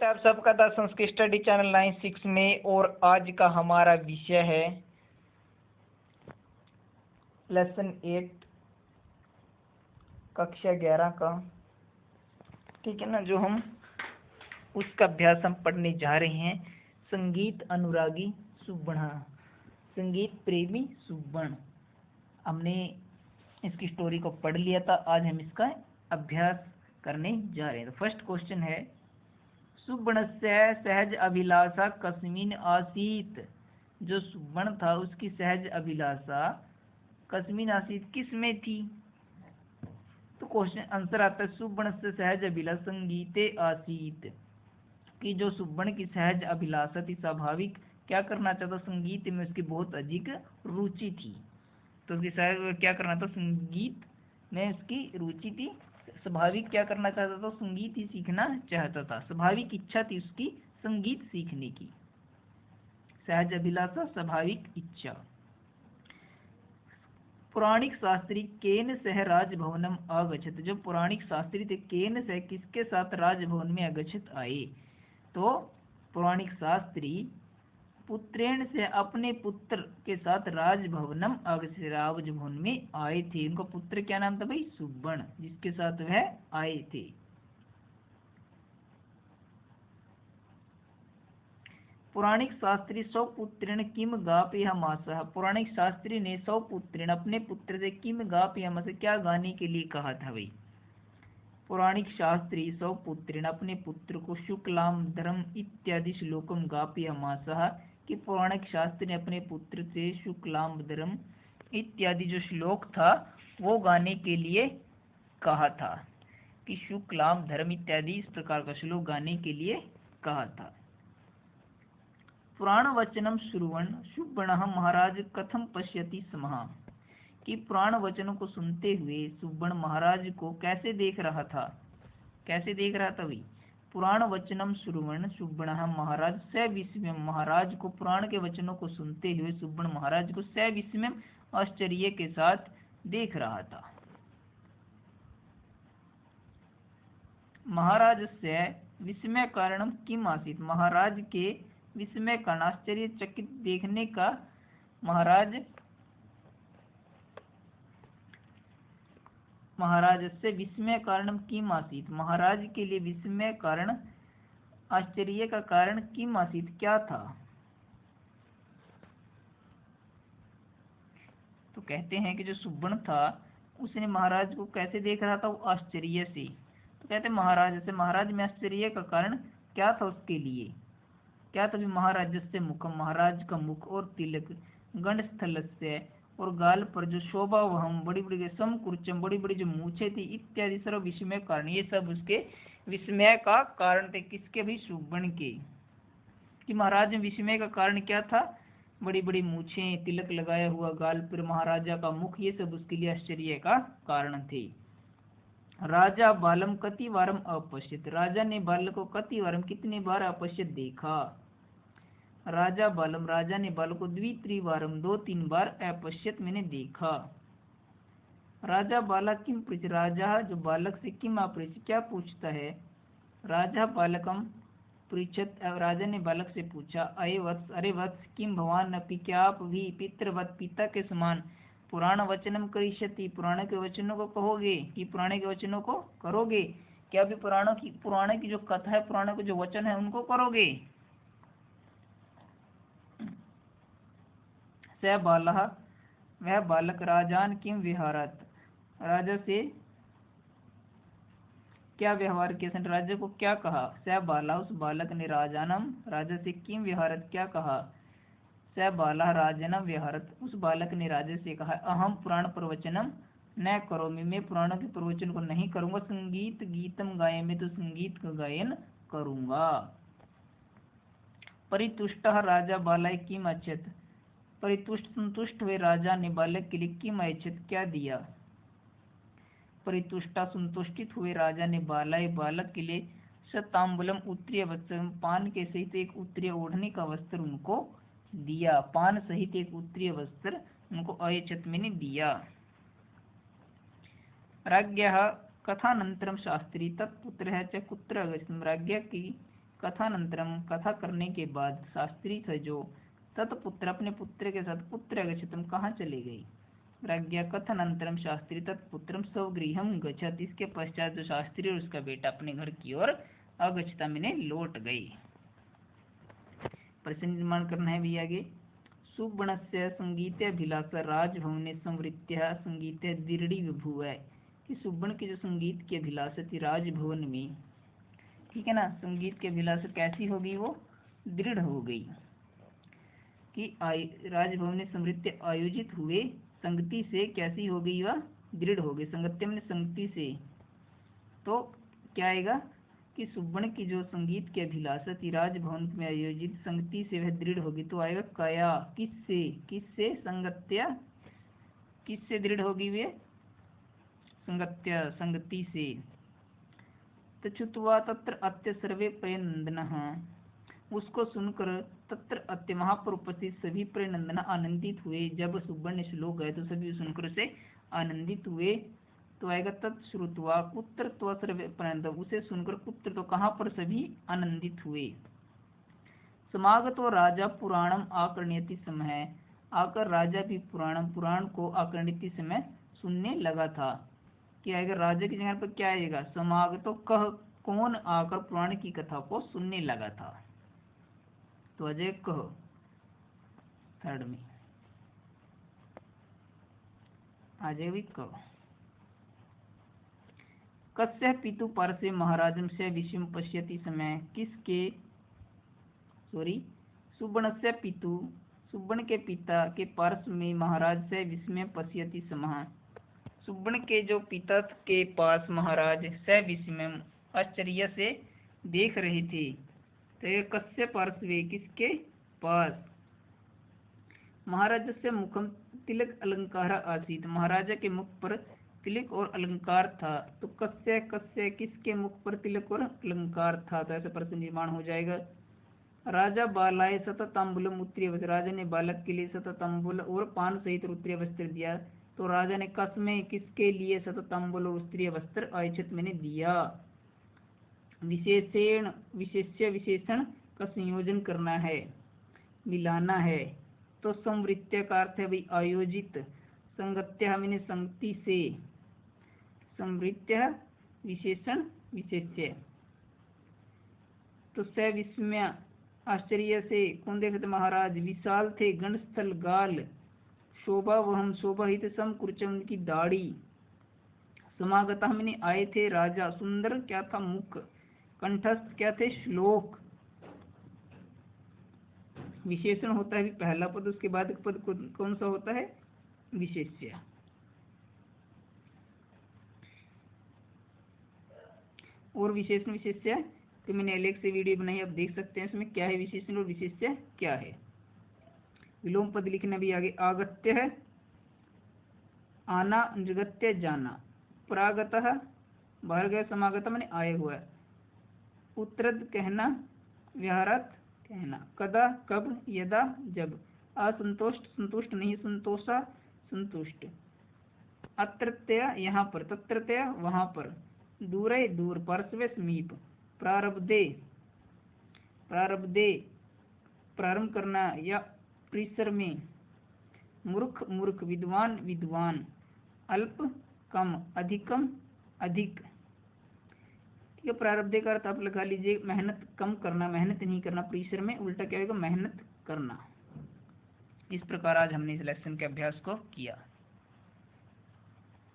आप सबका the Sanskrit study channel 96 में। और आज का हमारा विषय है लेसन 8 कक्षा 11 का, ठीक है ना, जो हम उसका अभ्यास हम पढ़ने जा रहे हैं। संगीत अनुरागी सुबर्णा, संगीत प्रेमी सुबर्ण। हमने इसकी स्टोरी को पढ़ लिया था, आज हम इसका अभ्यास करने जा रहे हैं। तो फर्स्ट क्वेश्चन है, सुबर्णस्य सहज अभिलाषा कस्मिन आसीत। जो सुबर्ण था उसकी सहज अभिलाषा कस्मिन आसीत, किस में थी? तो क्वेश्चन आंसर आता है सुबर्णस्य सहज अभिलाषा संगीते आसीत, कि जो सुबर्ण की सहज अभिलाषा थी, स्वाभाविक क्या करना चाहता, संगीत में उसकी बहुत अधिक रुचि थी। तो उसकी सहज क्या करना था, संगीत में उसकी रुचि थी, स्वाभाविक क्या करना चाहता था, संगीत ही सीखना चाहता था, स्वाभाविक इच्छा थी उसकी संगीत सीखने की। सहज अभिलाषा स्वाभाविक इच्छा। पौराणिक शास्त्री केन सह राजभवनम आगच्छत। जो पौराणिक शास्त्री थे, केन सह किसके साथ राजभवन में आगच्छत आए? तो पौराणिक शास्त्री पुत्रेण से अपने पुत्र के साथ राजभवनम राजभवन में आए थे। उनका पुत्र क्या नाम था भाई? सुबर्ण, जिसके साथ वह आए थे। पौराणिक शास्त्री सौपुत्रेण किम गापयामासः। पौराणिक शास्त्री ने सौपुत्रेण अपने पुत्र से किम गापयामासः, क्या गाने के लिए कहा था भाई? पौराणिक शास्त्री सौपुत्रेण अपने पुत्र को शुक्लाम धर्म इत्यादि श्लोकम गापयामासः, कि पौराणिक शास्त्री ने अपने पुत्र से शुक्लाम धर्म इत्यादि जो श्लोक था वो गाने के लिए कहा था, कि शुक्लाम धर्म इत्यादि इस प्रकार का श्लोक गाने के लिए कहा था। पुराण वचनम श्रुवन् सुबर्णः महाराज कथम पश्यति स्मः, कि पुराण वचनों को सुनते हुए सुबर्ण महाराज को कैसे देख रहा था? कैसे देख रहा था भाई? पुराण वचनम श्रुवन् सुबर्णः महाराज सविस्मयम्, महाराज को पुराण के वचनों को सुनते हुए सुबर्ण महाराज को सविस्मयम् आश्चर्य के साथ देख रहा था। महाराज से विस्मय कारणम किम आसीत। महाराज के विस्मय कारण आश्चर्यचकित देखने का महाराज से विस्मय कारणम किम आसीत, महाराज के लिए विस्मय कारण आश्चर्य का कारण किम आसीत, क्या था? तो कहते हैं कि जो सुबर्ण था उसने महाराज को कैसे देख रहा था? वो आश्चर्य से। तो कहते हैं महाराज से, महाराज में आश्चर्य का कारण क्या था उसके लिए? क्या था? महाराज से मुखम, महाराज का मुख, और तिलक गंड स्थल से, और गाल पर जो शोभा वहम बड़ी बड़ी समकुर्चम बड़ी बड़ी जो मूछे थी, इत्यादि सर्व विस्मय कारण, ये सब उसके विस्मय का कारण थे। किसके भी? सुबर्ण के। कि महाराज में विस्मय का कारण क्या था? बड़ी बड़ी मूछे, तिलक लगाया हुआ गाल पर, महाराजा का मुख, ये सब उसके लिए आश्चर्य का कारण थे। राजा बालम कति वारम अपश्यत। राजा ने बाल को कति वारम कितने बार अपश्यत देखा? राजा बालम, राजा ने बाल को द्वित्रिवारम 2-3 बार अपश्यत मैंने देखा। राजा बालक किम पृच्छ, राजा जो बालक से किम अपृच्छ क्या पूछता है? राजा बालकम पृच्छत, राजा ने बालक से पूछा, अरे वत्स, अरे वत्स, किम भवान अपि, क्या आप भी पितृवत पिता के समान पुराण वचनम करिष्यति, पुराण के वचनों को कहोगे, कि पुराने के वचनों को करोगे? क्या भी पुराण की जो कथा है, पुराण के जो वचन है उनको करोगे? स बालः, वह बालक राजान किम विहारत, राजा से क्या व्यवहार किया? राजा को क्या कहा? स बाला, उस बालक ने राजानम, राजा से किम विहारत क्या कहा? स बाला राजनम विहारत, उस बालक ने राजा से कहा, अहम पुराण प्रवचनम न करोमि, मैं पुराणों के प्रवचन को नहीं करूंगा, संगीत गीतम गाये, मैं तो संगीत का गायन करूंगा। परितुष्ट राजा बालाय किम अच्छत, परितुष्ट संतुष्ट हुए राजा ने बालक के लिए किम अच्छत क्या दिया? परितुष्टा संतुष्टित हुए राजा ने बालाय बालक के लिए शताम्बुलम उत्तरीय वस्त्र, पान के सहित एक उत्तरीय ओढ़ने का वस्त्र उनको दिया। पान सहित एक उत्तरीय वस्त्र उनको अयच्छत मैंने दिया। राज्ञः कथानंतरम शास्त्री तत्पुत्रः च कुत्र अगच्छत्, राज्ञा की कथानंतरम कथा करने के बाद शास्त्री थे जो तत्पुत्र अपने पुत्र के साथ पुत्र अगच्छतम कहाँ चले गई। प्राज्ञा कथानंतरम शास्त्री तत्पुत्रम स्वगृहम गच्छत, इसके पश्चात जो शास्त्री और उसका बेटा अपने घर की ओर अगच्छता मैंने लौट गई। प्रश्न निर्माण करना है भी आगे। सुबणस्य संगीताभिलाषा राजभवने संवृत्त्या संगीत दृढ़ी विभुव है कि सुबण की जो संगीत की अभिलाषा थी राजभवन में, ठीक है ना, संगीत की अभिलाषा कैसी होगी, वो दृढ़ हो गई कि राजभवन में समृत्य आयोजित हुए संगति से कैसी हो गई, वह दृढ़ हो गई। संगत्य में संगति से, तो क्या आएगा कि सुबण की जो संगीत की अभिलाषा थी राजभवन में आयोजित संगति से वह दृढ़ होगी, तो आएगा कया, किससे, किससे, संगत्या, किससे दृढ़ होगी वे, संगत्या, संगति से। तच्छ्रुत्वा तत्र अत्य सर्वे प्रयनन्दनः, उसको सुनकर तत्र अत्य वहाँ पर उपस्थित सभी प्रयनंदन आनंदित हुए। जब सुबण ने श्लोक गए तो सभी सुनकर उसे आनंदित हुए। तो आएगा तत्श्रुत्वा कुत्र त्वा सर्वे प्रयनन्द, उसे सुनकर कुत्र तो कहाँ पर सभी आनंदित हुए। समागतो राजा पुराणम आकर्ण्यति समय, आकर राजा भी पुराण को आकर्ण्यति समय सुनने लगा था। क्या आएगा, राजा की जगह पर क्या आएगा, समागतो कह, कौन आकर पुराण की कथा को सुनने लगा था, तो अजय कह थर्ड में आ जाएगा भी कह। कस्य पितु पार्श्वे महाराजम से विषम पश्यति समय, किसके सुबणस्य पितु, सुबण के पिता के पार्श्व में महाराज से विस्मय पश्यति समय, सुबण के जो पिता के पास महाराज से विस्मय आश्चर्य से देख रहे थे। तो ये कस्य पार्श्वे, किसके पास, महाराज से मुखम तिलक अलंकार आसीत, महाराजा के मुख पर तिलक और अलंकार था। तो कस्य, कस्य किसके मुख पर तिलक और अलंकार था, तो ऐसा प्रश्न निर्माण हो जाएगा। राजा बालाय सततांबुलम उत्तरीय वस्त्र, राजा ने बालक के लिए सततांबुल और पान सहित उत्तरीय वस्त्र दिया। तो राजा ने कसमें किसके लिए सततांबुल और उत्तरीय वस्त्र आयचित मैंने दिया। विशेषण, विशेष्य विशेषण का संयोजन करना है, मिलाना है। तो संवृत्त्य का अर्थ है भाई आयोजित, संगत्य मैंने संगति से, संवृत्त्य विशेषण विशेष्य। तो स विस्मय आश्चर्य से, कौन देखे थे महाराज, विशाल थे, गणस्थल गाल, शोभा वहम शोभाहित समकुर्चम उनकी दाढ़ी, समागता मैंने आए थे राजा, सुंदर क्या था मुख, कंठस्थ क्या थे श्लोक। विशेषण होता है पहला पद, उसके बाद पद कौन सा होता है, विशेष्य। और विशेषण विशेष्य तो मैंने अलग से वीडियो बनाई, आप देख सकते हैं इसमें क्या है विशेषण और विशेष्य क्या है। विलोम पद लिखना भी आगे, आगत्य है आना, निर्गत्य जाना, प्रागतः बाहर गया, समागत मैंने आए हुआ, उत्तरद कहना, व्यवहारत कहना, कदा कब, यदा जब, असंतुष्ट संतुष्ट नहीं, संतोषा संतुष्ट, अत्रत्य यहाँ पर, तत्रत्य वहाँ पर, दूरे दूर, पार्श्वे समीप, प्रारब्धे प्रारब्धे प्रारंभ करना या परिसर में, मूर्ख मूर्ख, विद्वान विद्वान, अल्प कम, अधिकम अधिक। ठीक है, प्रारब्धे का अर्थ आप लगा लीजिए मेहनत कम करना, मेहनत नहीं करना, परिसर में उल्टा क्या होगा, मेहनत करना। इस प्रकार आज हमने इस लेसन के अभ्यास को किया।